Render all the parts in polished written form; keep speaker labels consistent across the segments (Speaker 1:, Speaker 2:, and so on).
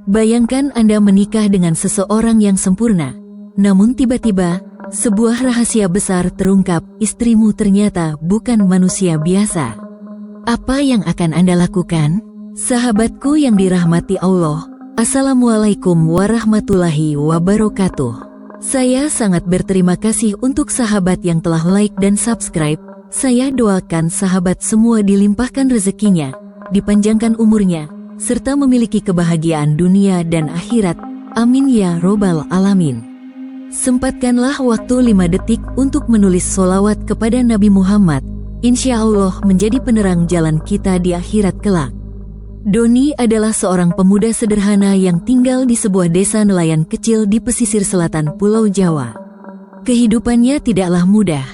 Speaker 1: Bayangkan Anda menikah dengan seseorang yang sempurna, namun tiba-tiba, sebuah rahasia besar terungkap, istrimu ternyata bukan manusia biasa. Apa yang akan Anda lakukan? Sahabatku yang dirahmati Allah, Assalamualaikum warahmatullahi wabarakatuh. Saya sangat berterima kasih untuk sahabat yang telah like dan subscribe. Saya doakan sahabat semua dilimpahkan rezekinya, dipanjangkan umurnya, serta memiliki kebahagiaan dunia dan akhirat. Amin ya robbal alamin. Sempatkanlah waktu 5 detik untuk menulis sholawat kepada Nabi Muhammad. Insya Allah menjadi penerang jalan kita di akhirat kelak. Doni adalah seorang pemuda sederhana yang tinggal di sebuah desa nelayan kecil di pesisir selatan Pulau Jawa. Kehidupannya tidaklah mudah,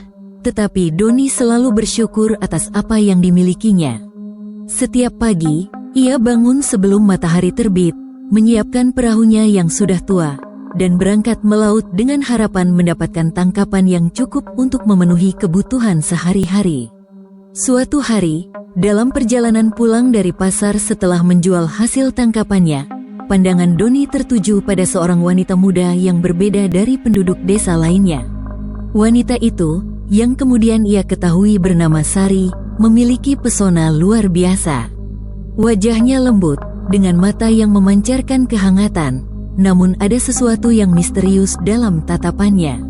Speaker 1: tetapi Doni selalu bersyukur atas apa yang dimilikinya. Setiap pagi, ia bangun sebelum matahari terbit, menyiapkan perahunya yang sudah tua, dan berangkat melaut dengan harapan mendapatkan tangkapan yang cukup untuk memenuhi kebutuhan sehari-hari. Suatu hari, dalam perjalanan pulang dari pasar setelah menjual hasil tangkapannya, pandangan Doni tertuju pada seorang wanita muda yang berbeda dari penduduk desa lainnya. Wanita itu, yang kemudian ia ketahui bernama Sari, memiliki pesona luar biasa. Wajahnya lembut, dengan mata yang memancarkan kehangatan, namun ada sesuatu yang misterius dalam tatapannya.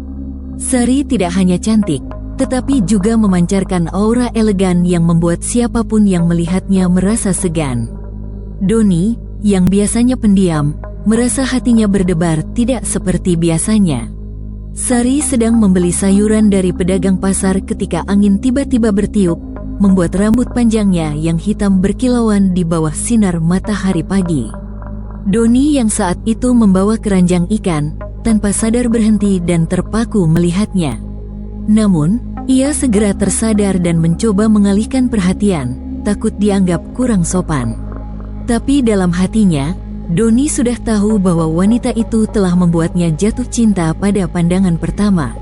Speaker 1: Sari tidak hanya cantik, tetapi juga memancarkan aura elegan yang membuat siapapun yang melihatnya merasa segan. Doni, yang biasanya pendiam, merasa hatinya berdebar tidak seperti biasanya. Sari sedang membeli sayuran dari pedagang pasar ketika angin tiba-tiba bertiup, membuat rambut panjangnya yang hitam berkilauan di bawah sinar matahari pagi. Doni yang saat itu membawa keranjang ikan, tanpa sadar berhenti dan terpaku melihatnya. Namun, ia segera tersadar dan mencoba mengalihkan perhatian, takut dianggap kurang sopan. Tapi dalam hatinya, Doni sudah tahu bahwa wanita itu telah membuatnya jatuh cinta pada pandangan pertama.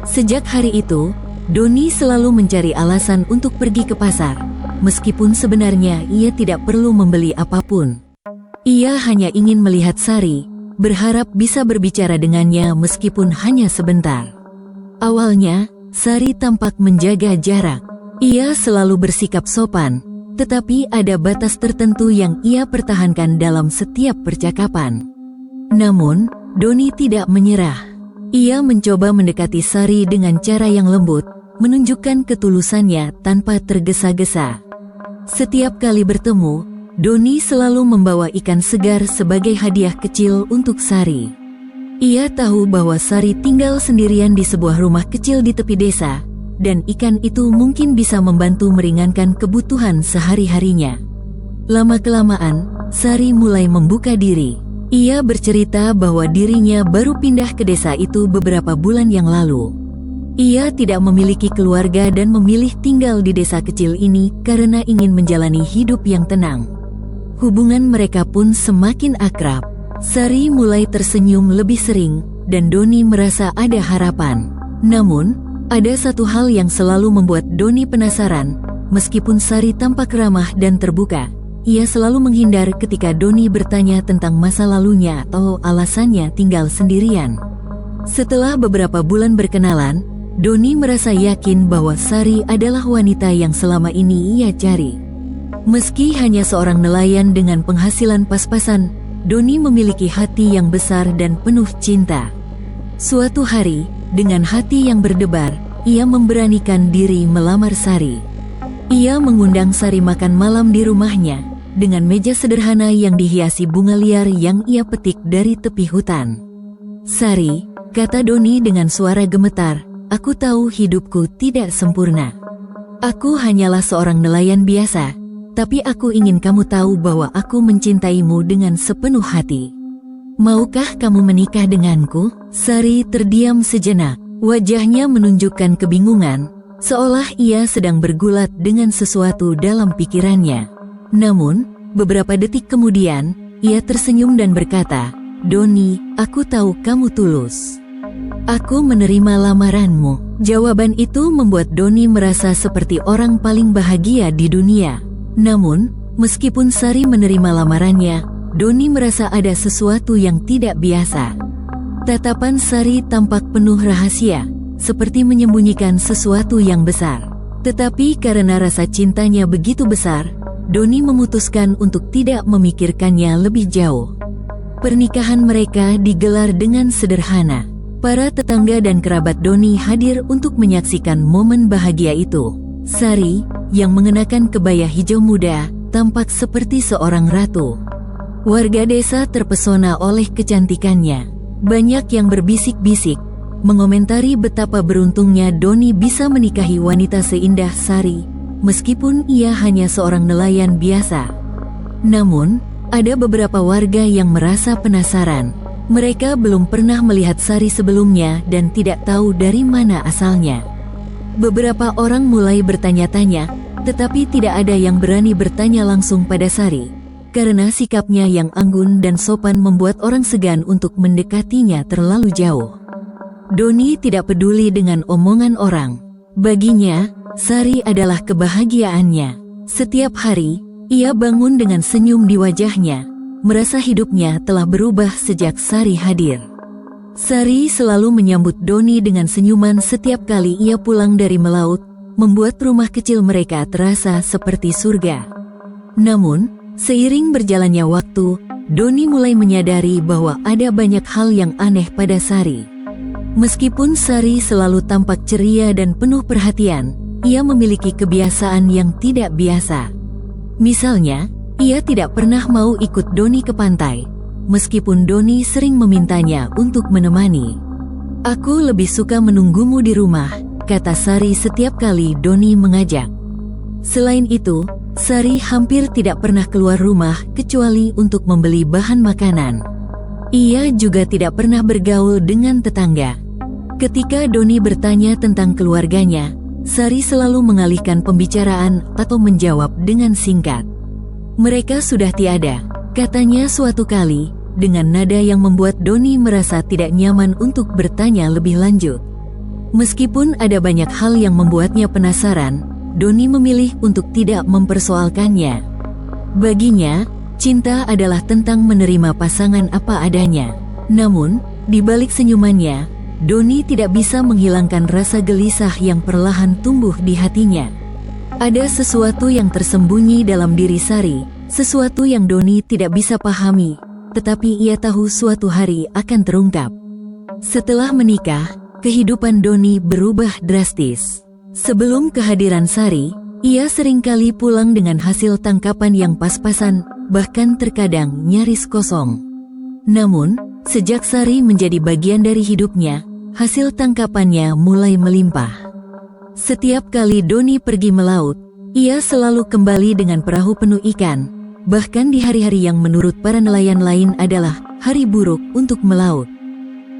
Speaker 1: Sejak hari itu, Doni selalu mencari alasan untuk pergi ke pasar, meskipun sebenarnya ia tidak perlu membeli apapun. Ia hanya ingin melihat Sari, berharap bisa berbicara dengannya meskipun hanya sebentar. Awalnya, Sari tampak menjaga jarak. Ia selalu bersikap sopan, tetapi ada batas tertentu yang ia pertahankan dalam setiap percakapan. Namun, Doni tidak menyerah. Ia mencoba mendekati Sari dengan cara yang lembut, menunjukkan ketulusannya tanpa tergesa-gesa. Setiap kali bertemu, Doni selalu membawa ikan segar sebagai hadiah kecil untuk Sari. Ia tahu bahwa Sari tinggal sendirian di sebuah rumah kecil di tepi desa, dan ikan itu mungkin bisa membantu meringankan kebutuhan sehari-harinya. Lama-kelamaan, Sari mulai membuka diri. Ia bercerita bahwa dirinya baru pindah ke desa itu beberapa bulan yang lalu. Ia tidak memiliki keluarga dan memilih tinggal di desa kecil ini karena ingin menjalani hidup yang tenang. Hubungan mereka pun semakin akrab. Sari mulai tersenyum lebih sering, dan Doni merasa ada harapan. Namun, ada satu hal yang selalu membuat Doni penasaran. Meskipun Sari tampak ramah dan terbuka, ia selalu menghindar ketika Doni bertanya tentang masa lalunya atau alasannya tinggal sendirian. Setelah beberapa bulan berkenalan, Doni merasa yakin bahwa Sari adalah wanita yang selama ini ia cari. Meski hanya seorang nelayan dengan penghasilan pas-pasan, Doni memiliki hati yang besar dan penuh cinta. Suatu hari, dengan hati yang berdebar, ia memberanikan diri melamar Sari. Ia mengundang Sari makan malam di rumahnya, dengan meja sederhana yang dihiasi bunga liar yang ia petik dari tepi hutan. "Sari," kata Doni dengan suara gemetar, "aku tahu hidupku tidak sempurna. Aku hanyalah seorang nelayan biasa. Tapi aku ingin kamu tahu bahwa aku mencintaimu dengan sepenuh hati. Maukah kamu menikah denganku?" Sari terdiam sejenak. Wajahnya menunjukkan kebingungan, seolah ia sedang bergulat dengan sesuatu dalam pikirannya. Namun, beberapa detik kemudian, ia tersenyum dan berkata, "Doni, aku tahu kamu tulus. Aku menerima lamaranmu." Jawaban itu membuat Doni merasa seperti orang paling bahagia di dunia. Namun, meskipun Sari menerima lamarannya, Doni merasa ada sesuatu yang tidak biasa. Tatapan Sari tampak penuh rahasia, seperti menyembunyikan sesuatu yang besar. Tetapi karena rasa cintanya begitu besar, Doni memutuskan untuk tidak memikirkannya lebih jauh. Pernikahan mereka digelar dengan sederhana. Para tetangga dan kerabat Doni hadir untuk menyaksikan momen bahagia itu. Sari, yang mengenakan kebaya hijau muda, tampak seperti seorang ratu. Warga desa terpesona oleh kecantikannya. Banyak yang berbisik-bisik, mengomentari betapa beruntungnya Doni bisa menikahi wanita seindah Sari, meskipun ia hanya seorang nelayan biasa. Namun, ada beberapa warga yang merasa penasaran. Mereka belum pernah melihat Sari sebelumnya dan tidak tahu dari mana asalnya. Beberapa orang mulai bertanya-tanya, tetapi tidak ada yang berani bertanya langsung pada Sari, karena sikapnya yang anggun dan sopan membuat orang segan untuk mendekatinya terlalu jauh. Doni tidak peduli dengan omongan orang. Baginya, Sari adalah kebahagiaannya. Setiap hari, ia bangun dengan senyum di wajahnya, merasa hidupnya telah berubah sejak Sari hadir. Sari selalu menyambut Doni dengan senyuman setiap kali ia pulang dari melaut, membuat rumah kecil mereka terasa seperti surga. Namun, seiring berjalannya waktu, Doni mulai menyadari bahwa ada banyak hal yang aneh pada Sari. Meskipun Sari selalu tampak ceria dan penuh perhatian, ia memiliki kebiasaan yang tidak biasa. Misalnya, ia tidak pernah mau ikut Doni ke pantai, meskipun Doni sering memintanya untuk menemani. "Aku lebih suka menunggumu di rumah," kata Sari setiap kali Doni mengajak. Selain itu, Sari hampir tidak pernah keluar rumah kecuali untuk membeli bahan makanan. Ia juga tidak pernah bergaul dengan tetangga. Ketika Doni bertanya tentang keluarganya, Sari selalu mengalihkan pembicaraan atau menjawab dengan singkat. "Mereka sudah tiada," katanya suatu kali, dengan nada yang membuat Doni merasa tidak nyaman untuk bertanya lebih lanjut. Meskipun ada banyak hal yang membuatnya penasaran, Doni memilih untuk tidak mempersoalkannya. Baginya, cinta adalah tentang menerima pasangan apa adanya. Namun, di balik senyumannya, Doni tidak bisa menghilangkan rasa gelisah yang perlahan tumbuh di hatinya. Ada sesuatu yang tersembunyi dalam diri Sari, sesuatu yang Doni tidak bisa pahami, tetapi ia tahu suatu hari akan terungkap. Setelah menikah, kehidupan Doni berubah drastis. Sebelum kehadiran Sari, ia seringkali pulang dengan hasil tangkapan yang pas-pasan, bahkan terkadang nyaris kosong. Namun, sejak Sari menjadi bagian dari hidupnya, hasil tangkapannya mulai melimpah. Setiap kali Doni pergi melaut, ia selalu kembali dengan perahu penuh ikan, bahkan di hari-hari yang menurut para nelayan lain adalah hari buruk untuk melaut.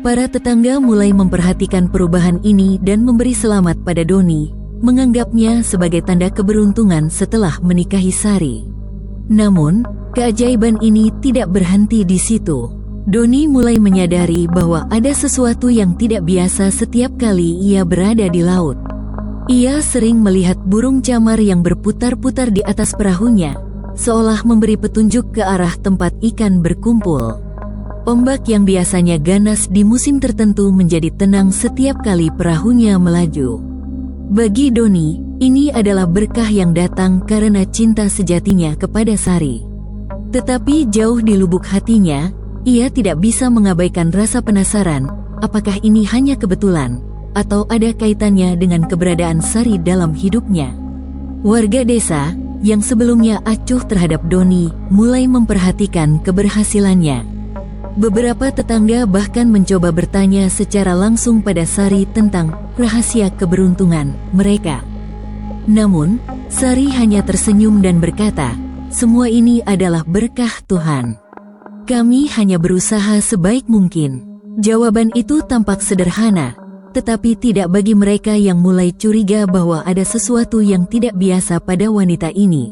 Speaker 1: Para tetangga mulai memperhatikan perubahan ini dan memberi selamat pada Doni, menganggapnya sebagai tanda keberuntungan setelah menikahi Sari. Namun, keajaiban ini tidak berhenti di situ. Doni mulai menyadari bahwa ada sesuatu yang tidak biasa setiap kali ia berada di laut. Ia sering melihat burung camar yang berputar-putar di atas perahunya, seolah memberi petunjuk ke arah tempat ikan berkumpul. Ombak yang biasanya ganas di musim tertentu menjadi tenang setiap kali perahunya melaju. Bagi Doni, ini adalah berkah yang datang karena cinta sejatinya kepada Sari. Tetapi jauh di lubuk hatinya, ia tidak bisa mengabaikan rasa penasaran, apakah ini hanya kebetulan, atau ada kaitannya dengan keberadaan Sari dalam hidupnya. Warga desa, yang sebelumnya acuh terhadap Doni, mulai memperhatikan keberhasilannya. Beberapa tetangga bahkan mencoba bertanya secara langsung pada Sari tentang rahasia keberuntungan mereka. Namun, Sari hanya tersenyum dan berkata, "Semua ini adalah berkah Tuhan. Kami hanya berusaha sebaik mungkin." Jawaban itu tampak sederhana, tetapi tidak bagi mereka yang mulai curiga bahwa ada sesuatu yang tidak biasa pada wanita ini.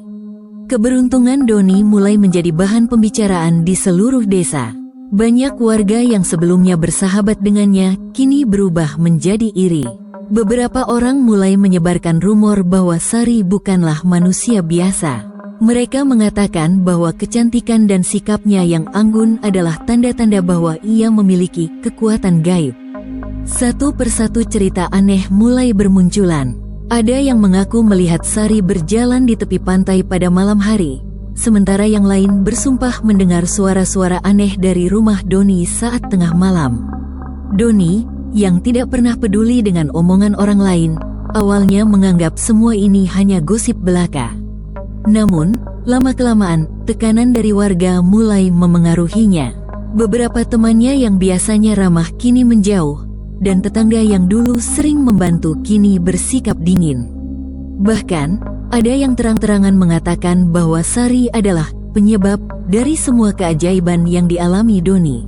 Speaker 1: Keberuntungan Doni mulai menjadi bahan pembicaraan di seluruh desa. Banyak warga yang sebelumnya bersahabat dengannya kini berubah menjadi iri. Beberapa orang mulai menyebarkan rumor bahwa Sari bukanlah manusia biasa. Mereka mengatakan bahwa kecantikan dan sikapnya yang anggun adalah tanda-tanda bahwa ia memiliki kekuatan gaib. Satu persatu cerita aneh mulai bermunculan. Ada yang mengaku melihat Sari berjalan di tepi pantai pada malam hari, sementara yang lain bersumpah mendengar suara-suara aneh dari rumah Doni saat tengah malam. Doni, yang tidak pernah peduli dengan omongan orang lain, awalnya menganggap semua ini hanya gosip belaka. Namun, lama-kelamaan, tekanan dari warga mulai memengaruhinya. Beberapa temannya yang biasanya ramah kini menjauh, dan tetangga yang dulu sering membantu kini bersikap dingin. Bahkan, ada yang terang-terangan mengatakan bahwa Sari adalah penyebab dari semua keajaiban yang dialami Doni.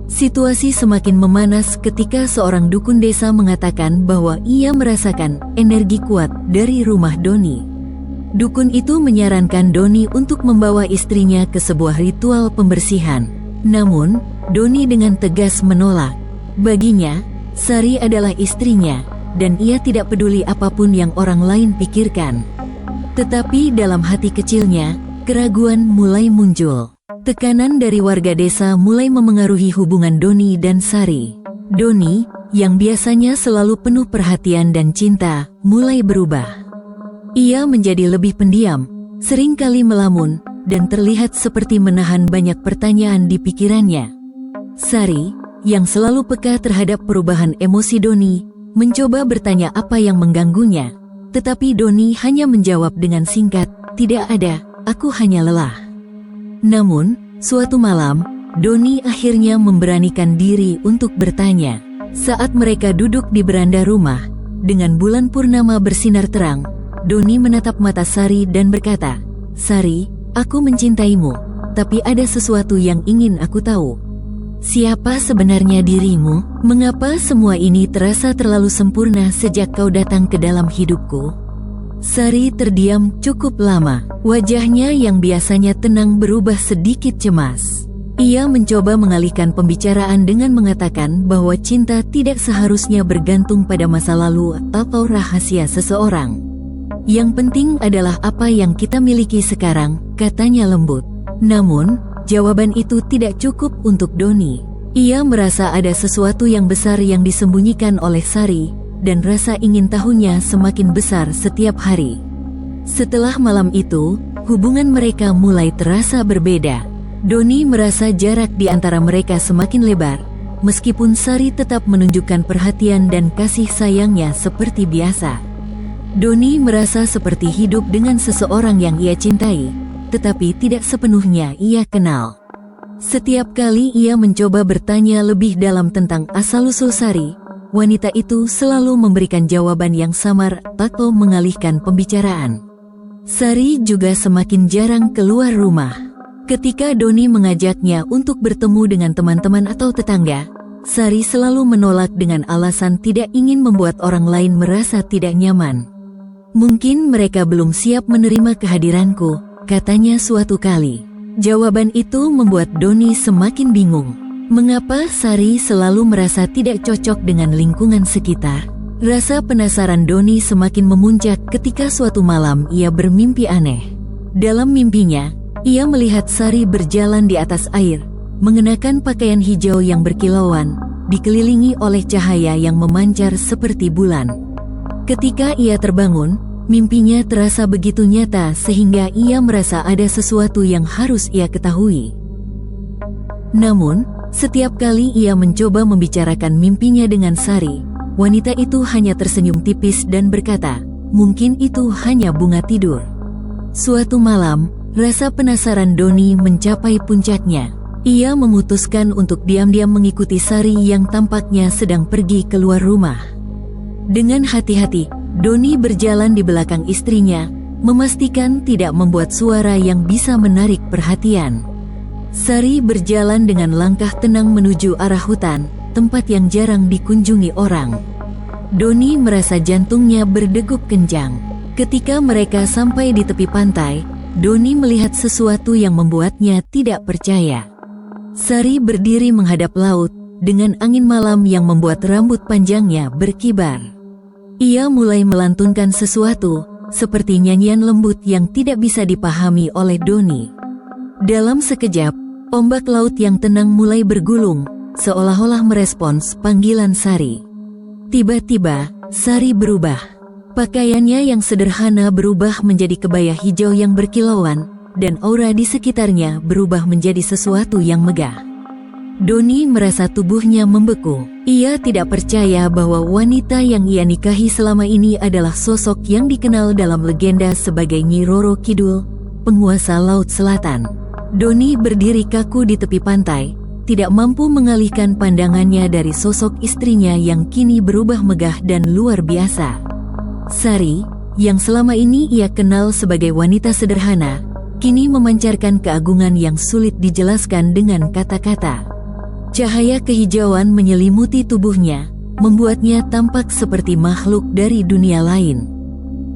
Speaker 1: Situasi semakin memanas ketika seorang dukun desa mengatakan bahwa ia merasakan energi kuat dari rumah Doni. Dukun itu menyarankan Doni untuk membawa istrinya ke sebuah ritual pembersihan. Namun, Doni dengan tegas menolak. Baginya, Sari adalah istrinya, dan ia tidak peduli apapun yang orang lain pikirkan. Tetapi dalam hati kecilnya, keraguan mulai muncul. Tekanan dari warga desa mulai memengaruhi hubungan Doni dan Sari. Doni, yang biasanya selalu penuh perhatian dan cinta, mulai berubah. Ia menjadi lebih pendiam, seringkali melamun, dan terlihat seperti menahan banyak pertanyaan di pikirannya. Sari, yang selalu peka terhadap perubahan emosi Doni, mencoba bertanya apa yang mengganggunya. Tetapi Doni hanya menjawab dengan singkat, "Tidak ada, aku hanya lelah." Namun, suatu malam, Doni akhirnya memberanikan diri untuk bertanya. Saat mereka duduk di beranda rumah, dengan bulan purnama bersinar terang, Doni menatap mata Sari dan berkata, "Sari, aku mencintaimu, tapi ada sesuatu yang ingin aku tahu. Siapa sebenarnya dirimu? Mengapa semua ini terasa terlalu sempurna sejak kau datang ke dalam hidupku?" Sari terdiam cukup lama. Wajahnya yang biasanya tenang berubah sedikit cemas. Ia mencoba mengalihkan pembicaraan dengan mengatakan bahwa cinta tidak seharusnya bergantung pada masa lalu atau rahasia seseorang. "Yang penting adalah apa yang kita miliki sekarang," katanya lembut. Namun, jawaban itu tidak cukup untuk Doni. Ia merasa ada sesuatu yang besar yang disembunyikan oleh Sari, dan rasa ingin tahunya semakin besar setiap hari. Setelah malam itu, hubungan mereka mulai terasa berbeda. Doni merasa jarak di antara mereka semakin lebar, meskipun Sari tetap menunjukkan perhatian dan kasih sayangnya seperti biasa. Doni merasa seperti hidup dengan seseorang yang ia cintai, tetapi tidak sepenuhnya ia kenal. Setiap kali ia mencoba bertanya lebih dalam tentang asal-usul Sari, wanita itu selalu memberikan jawaban yang samar atau mengalihkan pembicaraan. Sari juga semakin jarang keluar rumah. Ketika Doni mengajaknya untuk bertemu dengan teman-teman atau tetangga, Sari selalu menolak dengan alasan tidak ingin membuat orang lain merasa tidak nyaman. "Mungkin mereka belum siap menerima kehadiranku," katanya suatu kali. Jawaban itu membuat Doni semakin bingung. Mengapa Sari selalu merasa tidak cocok dengan lingkungan sekitar? Rasa penasaran Doni semakin memuncak ketika suatu malam ia bermimpi aneh. Dalam mimpinya, ia melihat Sari berjalan di atas air, mengenakan pakaian hijau yang berkilauan, dikelilingi oleh cahaya yang memancar seperti bulan. Ketika ia terbangun, mimpinya terasa begitu nyata sehingga ia merasa ada sesuatu yang harus ia ketahui. Namun, setiap kali ia mencoba membicarakan mimpinya dengan Sari, wanita itu hanya tersenyum tipis dan berkata, "Mungkin itu hanya bunga tidur." Suatu malam, rasa penasaran Doni mencapai puncaknya. Ia memutuskan untuk diam-diam mengikuti Sari yang tampaknya sedang pergi keluar rumah. Dengan hati-hati, Doni berjalan di belakang istrinya, memastikan tidak membuat suara yang bisa menarik perhatian. Sari berjalan dengan langkah tenang menuju arah hutan, tempat yang jarang dikunjungi orang. Doni merasa jantungnya berdegup kencang. Ketika mereka sampai di tepi pantai, Doni melihat sesuatu yang membuatnya tidak percaya. Sari berdiri menghadap laut, dengan angin malam yang membuat rambut panjangnya berkibar. Ia mulai melantunkan sesuatu, seperti nyanyian lembut yang tidak bisa dipahami oleh Doni. Dalam sekejap, ombak laut yang tenang mulai bergulung, seolah-olah merespons panggilan Sari. Tiba-tiba, Sari berubah. Pakaiannya yang sederhana berubah menjadi kebaya hijau yang berkilauan, dan aura di sekitarnya berubah menjadi sesuatu yang megah. Doni merasa tubuhnya membeku. Ia tidak percaya bahwa wanita yang ia nikahi selama ini adalah sosok yang dikenal dalam legenda sebagai Nyi Roro Kidul, penguasa Laut Selatan. Doni berdiri kaku di tepi pantai, tidak mampu mengalihkan pandangannya dari sosok istrinya yang kini berubah megah dan luar biasa. Sari, yang selama ini ia kenal sebagai wanita sederhana, kini memancarkan keagungan yang sulit dijelaskan dengan kata-kata. Cahaya kehijauan menyelimuti tubuhnya, membuatnya tampak seperti makhluk dari dunia lain.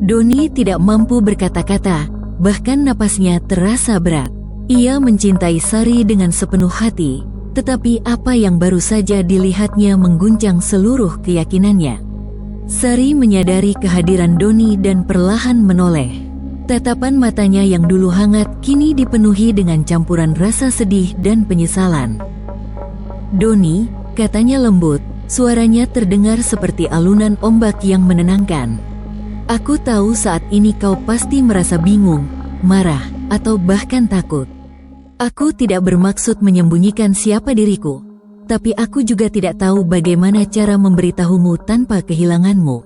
Speaker 1: Doni tidak mampu berkata-kata, bahkan napasnya terasa berat. Ia mencintai Sari dengan sepenuh hati, tetapi apa yang baru saja dilihatnya mengguncang seluruh keyakinannya. Sari menyadari kehadiran Doni dan perlahan menoleh. Tatapan matanya yang dulu hangat kini dipenuhi dengan campuran rasa sedih dan penyesalan. "Doni," katanya lembut, suaranya terdengar seperti alunan ombak yang menenangkan. "Aku tahu saat ini kau pasti merasa bingung, marah, atau bahkan takut. Aku tidak bermaksud menyembunyikan siapa diriku, tapi aku juga tidak tahu bagaimana cara memberitahumu tanpa kehilanganmu."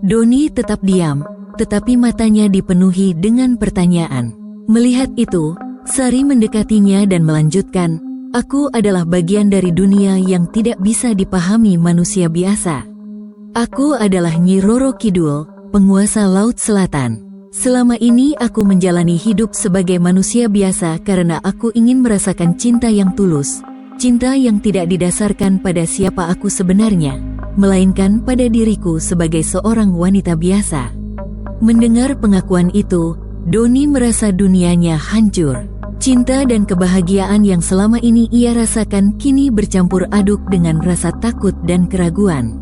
Speaker 1: Doni tetap diam, tetapi matanya dipenuhi dengan pertanyaan. Melihat itu, Sari mendekatinya dan melanjutkan, "Aku adalah bagian dari dunia yang tidak bisa dipahami manusia biasa. Aku adalah Nyi Roro Kidul, penguasa Laut Selatan. Selama ini aku menjalani hidup sebagai manusia biasa karena aku ingin merasakan cinta yang tulus, cinta yang tidak didasarkan pada siapa aku sebenarnya, melainkan pada diriku sebagai seorang wanita biasa." Mendengar pengakuan itu, Doni merasa dunianya hancur. Cinta dan kebahagiaan yang selama ini ia rasakan kini bercampur aduk dengan rasa takut dan keraguan.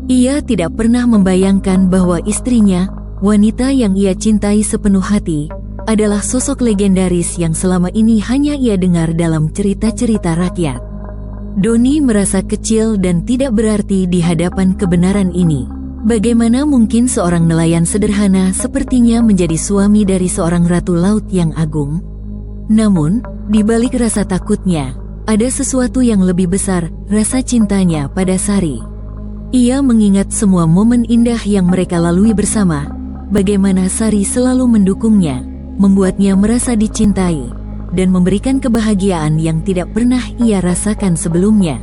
Speaker 1: Ia tidak pernah membayangkan bahwa istrinya, wanita yang ia cintai sepenuh hati, adalah sosok legendaris yang selama ini hanya ia dengar dalam cerita-cerita rakyat. Doni merasa kecil dan tidak berarti di hadapan kebenaran ini. Bagaimana mungkin seorang nelayan sederhana sepertinya menjadi suami dari seorang ratu laut yang agung? Namun, di balik rasa takutnya, ada sesuatu yang lebih besar, rasa cintanya pada Sari. Ia mengingat semua momen indah yang mereka lalui bersama, bagaimana Sari selalu mendukungnya, membuatnya merasa dicintai, dan memberikan kebahagiaan yang tidak pernah ia rasakan sebelumnya.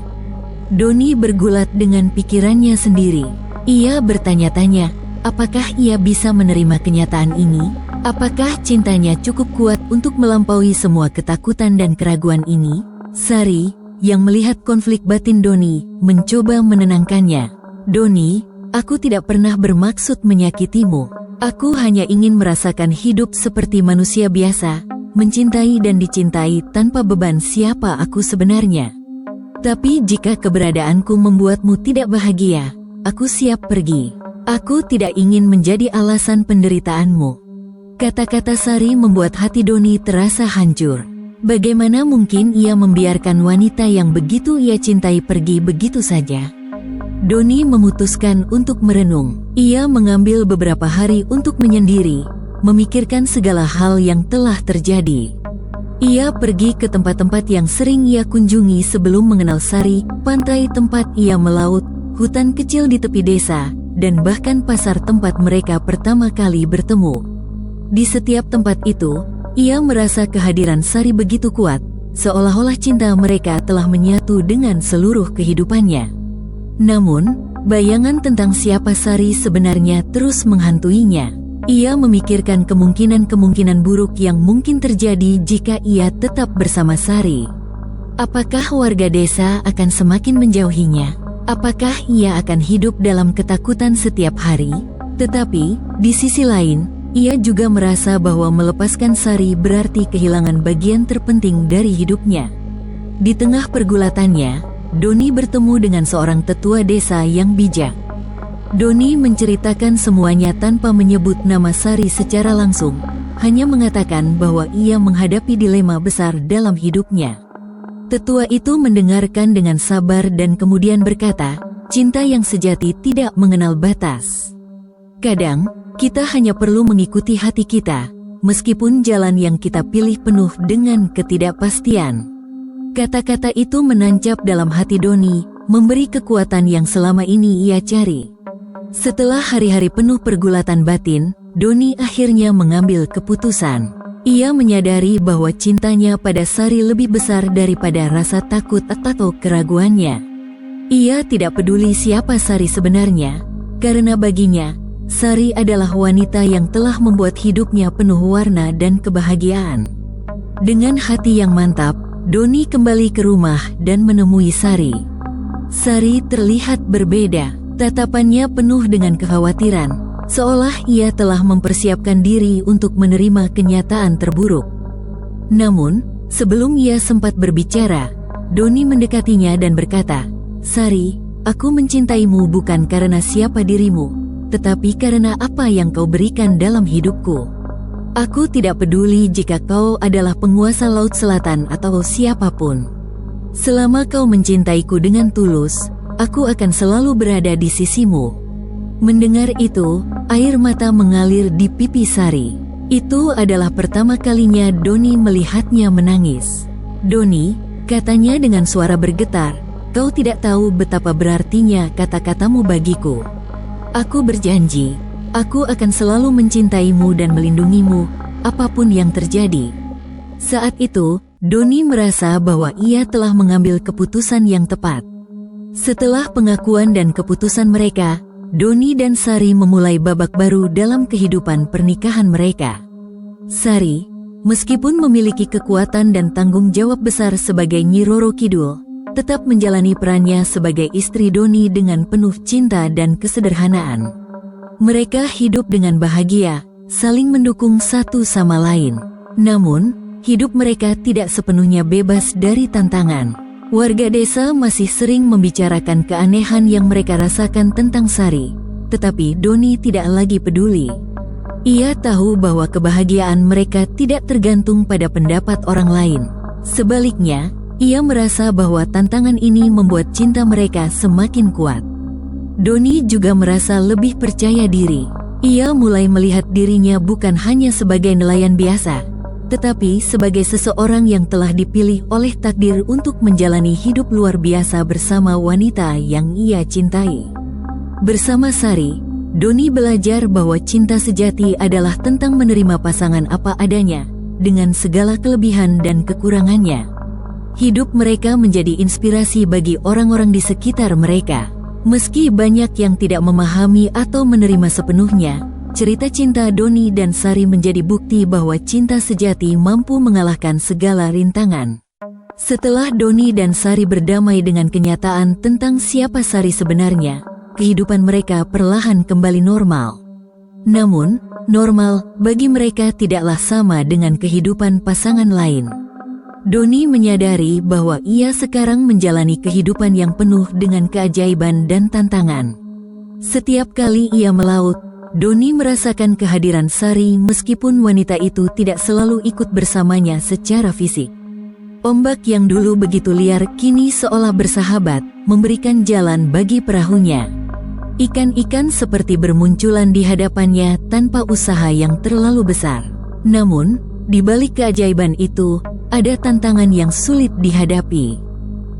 Speaker 1: Doni bergulat dengan pikirannya sendiri. Ia bertanya-tanya, apakah ia bisa menerima kenyataan ini? Apakah cintanya cukup kuat untuk melampaui semua ketakutan dan keraguan ini? Sari, yang melihat konflik batin Doni, mencoba menenangkannya. "Doni, aku tidak pernah bermaksud menyakitimu. Aku hanya ingin merasakan hidup seperti manusia biasa, mencintai dan dicintai tanpa beban siapa aku sebenarnya. Tapi jika keberadaanku membuatmu tidak bahagia, aku siap pergi. Aku tidak ingin menjadi alasan penderitaanmu." Kata-kata Sari membuat hati Doni terasa hancur. Bagaimana mungkin ia membiarkan wanita yang begitu ia cintai pergi begitu saja? Doni memutuskan untuk merenung. Ia mengambil beberapa hari untuk menyendiri, memikirkan segala hal yang telah terjadi. Ia pergi ke tempat-tempat yang sering ia kunjungi sebelum mengenal Sari, pantai tempat ia melaut, hutan kecil di tepi desa, dan bahkan pasar tempat mereka pertama kali bertemu. Di setiap tempat itu, ia merasa kehadiran Sari begitu kuat, seolah-olah cinta mereka telah menyatu dengan seluruh kehidupannya. Namun, bayangan tentang siapa Sari sebenarnya terus menghantuinya. Ia memikirkan kemungkinan-kemungkinan buruk yang mungkin terjadi jika ia tetap bersama Sari. Apakah warga desa akan semakin menjauhinya? Apakah ia akan hidup dalam ketakutan setiap hari? Tetapi, di sisi lain, ia juga merasa bahwa melepaskan Sari berarti kehilangan bagian terpenting dari hidupnya. Di tengah pergulatannya, Doni bertemu dengan seorang tetua desa yang bijak. Doni menceritakan semuanya tanpa menyebut nama Sari secara langsung, hanya mengatakan bahwa ia menghadapi dilema besar dalam hidupnya. Tetua itu mendengarkan dengan sabar dan kemudian berkata, cinta yang sejati tidak mengenal batas. Kadang, kita hanya perlu mengikuti hati kita, meskipun jalan yang kita pilih penuh dengan ketidakpastian. Kata-kata itu menancap dalam hati Doni, memberi kekuatan yang selama ini ia cari. Setelah hari-hari penuh pergulatan batin, Doni akhirnya mengambil keputusan. Ia menyadari bahwa cintanya pada Sari lebih besar daripada rasa takut atau keraguannya. Ia tidak peduli siapa Sari sebenarnya, karena baginya, Sari adalah wanita yang telah membuat hidupnya penuh warna dan kebahagiaan. Dengan hati yang mantap, Doni kembali ke rumah dan menemui Sari. Sari terlihat berbeda. Tatapannya penuh dengan kekhawatiran, seolah ia telah mempersiapkan diri untuk menerima kenyataan terburuk. Namun, sebelum ia sempat berbicara, Doni mendekatinya dan berkata, "Sari, aku mencintaimu bukan karena siapa dirimu, tetapi karena apa yang kau berikan dalam hidupku. Aku tidak peduli jika kau adalah penguasa Laut Selatan atau siapapun. Selama kau mencintaiku dengan tulus, aku akan selalu berada di sisimu." Mendengar itu, air mata mengalir di pipi Sari. Itu adalah pertama kalinya Doni melihatnya menangis. "Doni," katanya dengan suara bergetar, "kau tidak tahu betapa berartinya kata-katamu bagiku. Aku berjanji, aku akan selalu mencintaimu dan melindungimu, apapun yang terjadi." Saat itu, Doni merasa bahwa ia telah mengambil keputusan yang tepat. Setelah pengakuan dan keputusan mereka, Doni dan Sari memulai babak baru dalam kehidupan pernikahan mereka. Sari, meskipun memiliki kekuatan dan tanggung jawab besar sebagai Nyi Roro Kidul, tetap menjalani perannya sebagai istri Doni dengan penuh cinta dan kesederhanaan. Mereka hidup dengan bahagia, saling mendukung satu sama lain. Namun, hidup mereka tidak sepenuhnya bebas dari tantangan. Warga desa masih sering membicarakan keanehan yang mereka rasakan tentang Sari, tetapi Doni tidak lagi peduli. Ia tahu bahwa kebahagiaan mereka tidak tergantung pada pendapat orang lain. Sebaliknya, ia merasa bahwa tantangan ini membuat cinta mereka semakin kuat. Doni juga merasa lebih percaya diri. Ia mulai melihat dirinya bukan hanya sebagai nelayan biasa, tetapi sebagai seseorang yang telah dipilih oleh takdir untuk menjalani hidup luar biasa bersama wanita yang ia cintai. Bersama Sari, Doni belajar bahwa cinta sejati adalah tentang menerima pasangan apa adanya, dengan segala kelebihan dan kekurangannya. Hidup mereka menjadi inspirasi bagi orang-orang di sekitar mereka. Meski banyak yang tidak memahami atau menerima sepenuhnya, cerita cinta Doni dan Sari menjadi bukti bahwa cinta sejati mampu mengalahkan segala rintangan. Setelah Doni dan Sari berdamai dengan kenyataan tentang siapa Sari sebenarnya, kehidupan mereka perlahan kembali normal. Namun, normal bagi mereka tidaklah sama dengan kehidupan pasangan lain. Doni menyadari bahwa ia sekarang menjalani kehidupan yang penuh dengan keajaiban dan tantangan. Setiap kali ia melaut, Doni merasakan kehadiran Sari meskipun wanita itu tidak selalu ikut bersamanya secara fisik. Ombak yang dulu begitu liar kini seolah bersahabat, memberikan jalan bagi perahunya. Ikan-ikan seperti bermunculan di hadapannya tanpa usaha yang terlalu besar. Namun, di balik keajaiban itu, ada tantangan yang sulit dihadapi.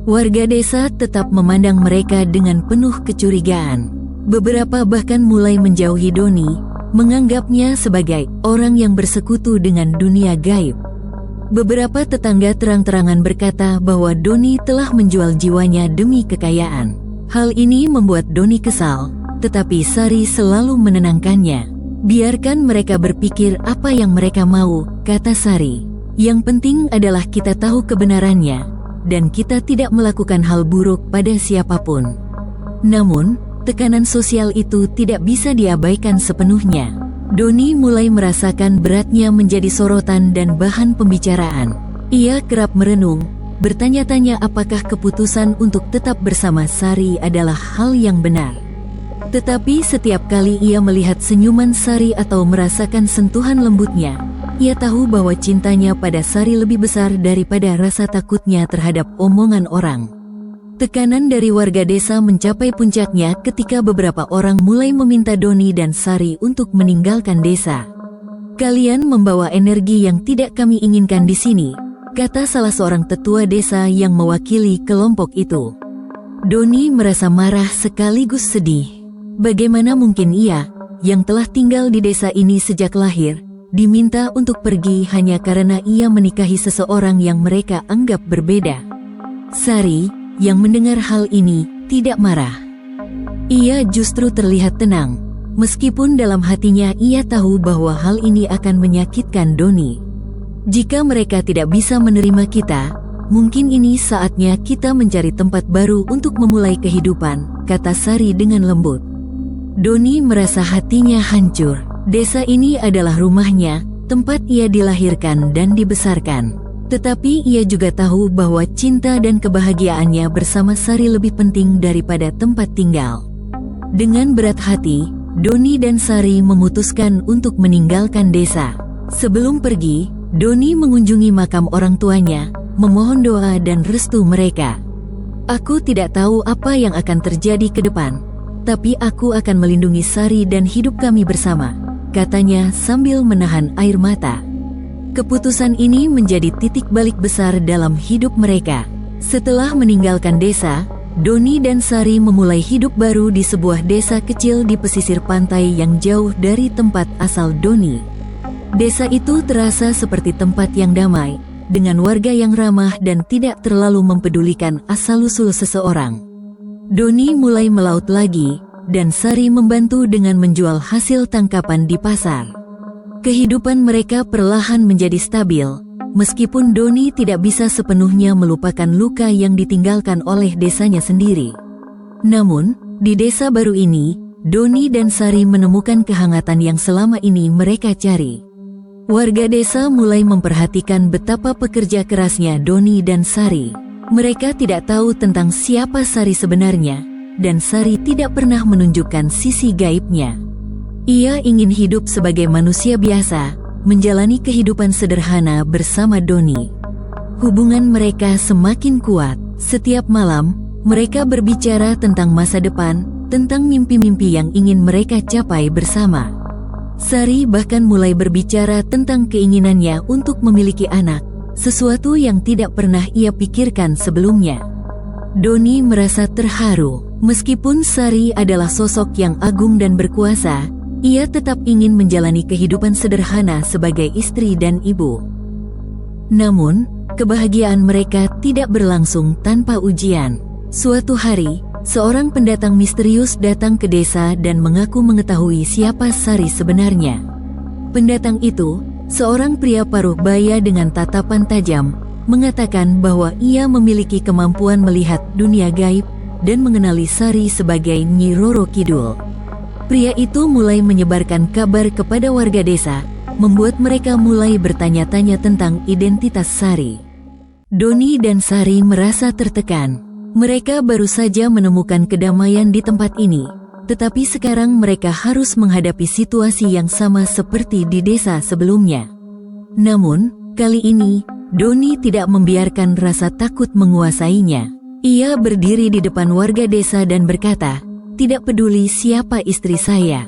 Speaker 1: Warga desa tetap memandang mereka dengan penuh kecurigaan. Beberapa bahkan mulai menjauhi Doni, menganggapnya sebagai orang yang bersekutu dengan dunia gaib. Beberapa tetangga terang-terangan berkata bahwa Doni telah menjual jiwanya demi kekayaan. Hal ini membuat Doni kesal, tetapi Sari selalu menenangkannya. "Biarkan mereka berpikir apa yang mereka mau," kata Sari. "Yang penting adalah kita tahu kebenarannya, dan kita tidak melakukan hal buruk pada siapapun." Namun, tekanan sosial itu tidak bisa diabaikan sepenuhnya. Doni mulai merasakan beratnya menjadi sorotan dan bahan pembicaraan. Ia kerap merenung, bertanya-tanya apakah keputusan untuk tetap bersama Sari adalah hal yang benar. Tetapi setiap kali ia melihat senyuman Sari atau merasakan sentuhan lembutnya, ia tahu bahwa cintanya pada Sari lebih besar daripada rasa takutnya terhadap omongan orang. Tekanan dari warga desa mencapai puncaknya ketika beberapa orang mulai meminta Doni dan Sari untuk meninggalkan desa. "Kalian membawa energi yang tidak kami inginkan di sini," kata salah seorang tetua desa yang mewakili kelompok itu. Doni merasa marah sekaligus sedih. Bagaimana mungkin ia, yang telah tinggal di desa ini sejak lahir, diminta untuk pergi hanya karena ia menikahi seseorang yang mereka anggap berbeda. Sari, yang mendengar hal ini, tidak marah. Ia justru terlihat tenang, meskipun dalam hatinya ia tahu bahwa hal ini akan menyakitkan Doni. "Jika mereka tidak bisa menerima kita, mungkin ini saatnya kita mencari tempat baru untuk memulai kehidupan," kata Sari dengan lembut. Doni merasa hatinya hancur. Desa ini adalah rumahnya, tempat ia dilahirkan dan dibesarkan. Tetapi ia juga tahu bahwa cinta dan kebahagiaannya bersama Sari lebih penting daripada tempat tinggal. Dengan berat hati, Doni dan Sari memutuskan untuk meninggalkan desa. Sebelum pergi, Doni mengunjungi makam orang tuanya, memohon doa dan restu mereka. "Aku tidak tahu apa yang akan terjadi ke depan, tapi aku akan melindungi Sari dan hidup kami bersama," katanya sambil menahan air mata. Keputusan ini menjadi titik balik besar dalam hidup mereka. Setelah meninggalkan desa, Doni dan Sari memulai hidup baru di sebuah desa kecil di pesisir pantai yang jauh dari tempat asal Doni. Desa itu terasa seperti tempat yang damai, dengan warga yang ramah dan tidak terlalu mempedulikan asal-usul seseorang. Doni mulai melaut lagi, dan Sari membantu dengan menjual hasil tangkapan di pasar. Kehidupan mereka perlahan menjadi stabil, meskipun Doni tidak bisa sepenuhnya melupakan luka yang ditinggalkan oleh desanya sendiri. Namun, di desa baru ini, Doni dan Sari menemukan kehangatan yang selama ini mereka cari. Warga desa mulai memperhatikan betapa pekerja kerasnya Doni dan Sari. Mereka tidak tahu tentang siapa Sari sebenarnya, dan Sari tidak pernah menunjukkan sisi gaibnya. Ia ingin hidup sebagai manusia biasa, menjalani kehidupan sederhana bersama Doni. Hubungan mereka semakin kuat. Setiap malam, mereka berbicara tentang masa depan, tentang mimpi-mimpi yang ingin mereka capai bersama. Sari bahkan mulai berbicara tentang keinginannya untuk memiliki anak, sesuatu yang tidak pernah ia pikirkan sebelumnya. Doni merasa terharu. Meskipun Sari adalah sosok yang agung dan berkuasa, ia tetap ingin menjalani kehidupan sederhana sebagai istri dan ibu. Namun, kebahagiaan mereka tidak berlangsung tanpa ujian. Suatu hari, seorang pendatang misterius datang ke desa dan mengaku mengetahui siapa Sari sebenarnya. Pendatang itu, seorang pria paruh baya dengan tatapan tajam, mengatakan bahwa ia memiliki kemampuan melihat dunia gaib dan mengenali Sari sebagai Nyi Roro Kidul. Pria itu mulai menyebarkan kabar kepada warga desa, membuat mereka mulai bertanya-tanya tentang identitas Sari. Doni dan Sari merasa tertekan. Mereka baru saja menemukan kedamaian di tempat ini, tetapi sekarang mereka harus menghadapi situasi yang sama seperti di desa sebelumnya. Namun, kali ini, Doni tidak membiarkan rasa takut menguasainya. Ia berdiri di depan warga desa dan berkata, "Tidak peduli siapa istri saya.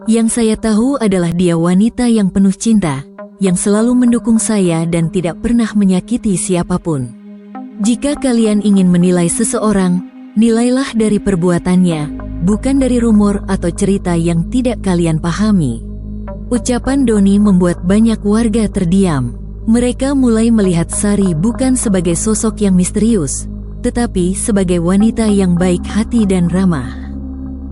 Speaker 1: Yang saya tahu adalah dia wanita yang penuh cinta, yang selalu mendukung saya dan tidak pernah menyakiti siapapun. Jika kalian ingin menilai seseorang, nilailah dari perbuatannya, bukan dari rumor atau cerita yang tidak kalian pahami." Ucapan Doni membuat banyak warga terdiam. Mereka mulai melihat Sari bukan sebagai sosok yang misterius, tetapi sebagai wanita yang baik hati dan ramah.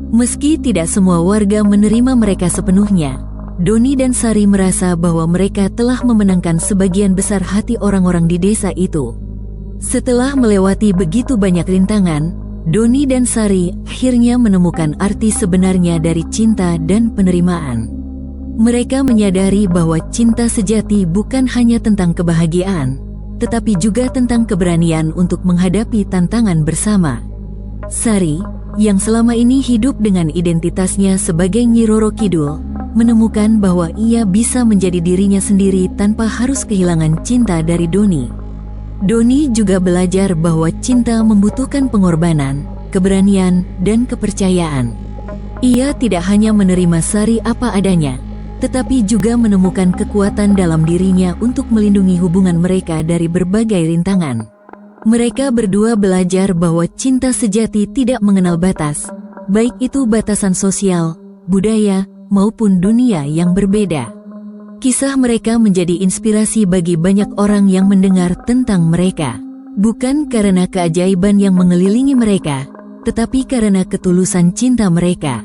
Speaker 1: Meski tidak semua warga menerima mereka sepenuhnya, Doni dan Sari merasa bahwa mereka telah memenangkan sebagian besar hati orang-orang di desa itu. Setelah melewati begitu banyak rintangan, Doni dan Sari akhirnya menemukan arti sebenarnya dari cinta dan penerimaan. Mereka menyadari bahwa cinta sejati bukan hanya tentang kebahagiaan, tetapi juga tentang keberanian untuk menghadapi tantangan bersama. Sari, yang selama ini hidup dengan identitasnya sebagai Nyi Roro Kidul, menemukan bahwa ia bisa menjadi dirinya sendiri tanpa harus kehilangan cinta dari Doni. Doni juga belajar bahwa cinta membutuhkan pengorbanan, keberanian, dan kepercayaan. Ia tidak hanya menerima Sari apa adanya, tetapi juga menemukan kekuatan dalam dirinya untuk melindungi hubungan mereka dari berbagai rintangan. Mereka berdua belajar bahwa cinta sejati tidak mengenal batas, baik itu batasan sosial, budaya, maupun dunia yang berbeda. Kisah mereka menjadi inspirasi bagi banyak orang yang mendengar tentang mereka, bukan karena keajaiban yang mengelilingi mereka, tetapi karena ketulusan cinta mereka.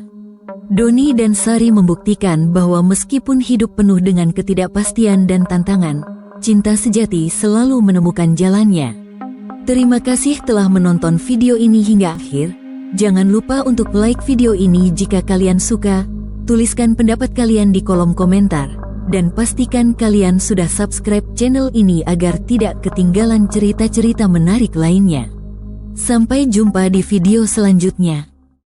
Speaker 1: Doni dan Sari membuktikan bahwa meskipun hidup penuh dengan ketidakpastian dan tantangan, cinta sejati selalu menemukan jalannya. Terima kasih telah menonton video ini hingga akhir. Jangan lupa untuk like video ini jika kalian suka, tuliskan pendapat kalian di kolom komentar, dan pastikan kalian sudah subscribe channel ini agar tidak ketinggalan cerita-cerita menarik lainnya. Sampai jumpa di video selanjutnya.